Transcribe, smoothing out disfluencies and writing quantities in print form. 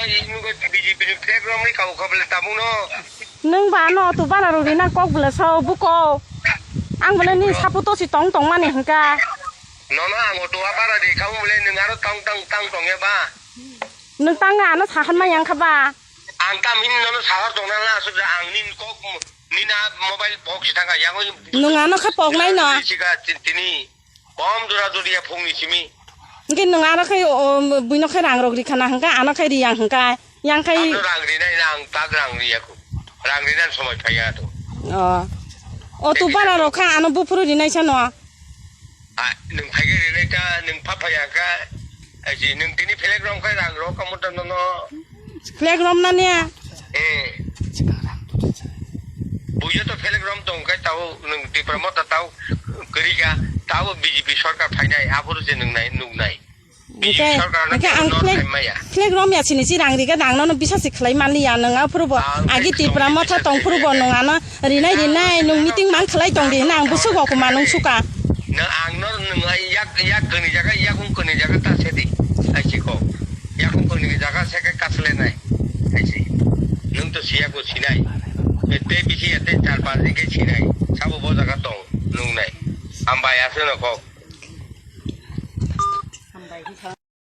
이거 비지비는 플랫폼이 가고 가볼래 따무노. nâng bà nó tụ bà là rồi đi na cốc bữa sau bố cô ăn bữa nay sắp bữa tôi chỉ tống tống mà nè hả ca 너는 아무것도 와봐라 니 가볼래 능아로 땅땅땅 동해봐. nâng tăng ngà nó thả khăn mà yang khá bà 안땀 힘 너는 사활 동날라 소리 앙닌 꼭 니나 모바일 복시다가 양호. nâng ngà nó khá bọc này nọ 지가 찐찐이 범두라두리야 폭리심이. cái nâng ngà nó khai bùi nó khai ràng rồi đi khả năng ca nó khai đi yang hả ca yang khai 랑리나 랑 따랑리야고 랑리난 소모이 파야도. tụ bà là rồi khá nó bố phụ đi này sao nọ 능 파게리니까 능 파파야가 아지 능 티니 펠레그램 카랑 로카 못던 너. playground nè nè 예. 부여도 펠레그램 동가 타고 능 디프로모타 타고 그리가 타고 비지피 सरकार फाइनाय आफोर जे नंनाय नुनाय cái ăn playground ya sini si rang đi cái đằng nó bisa sih kelai mali ya neng apa rubo agi ti pramo tha tong rubo nong ano rinai nong meeting mang kelai tong di nang busuk aku manong suka na ang no nang yak keni jaga yak keni jaga ta sedi ai chi ko yak keni jaga se ka kasle nai ai chi nung to sia ko sinai te bisi ate 4-5 din ke sinai sabo bo jaga tong nung nai amba ya se no ko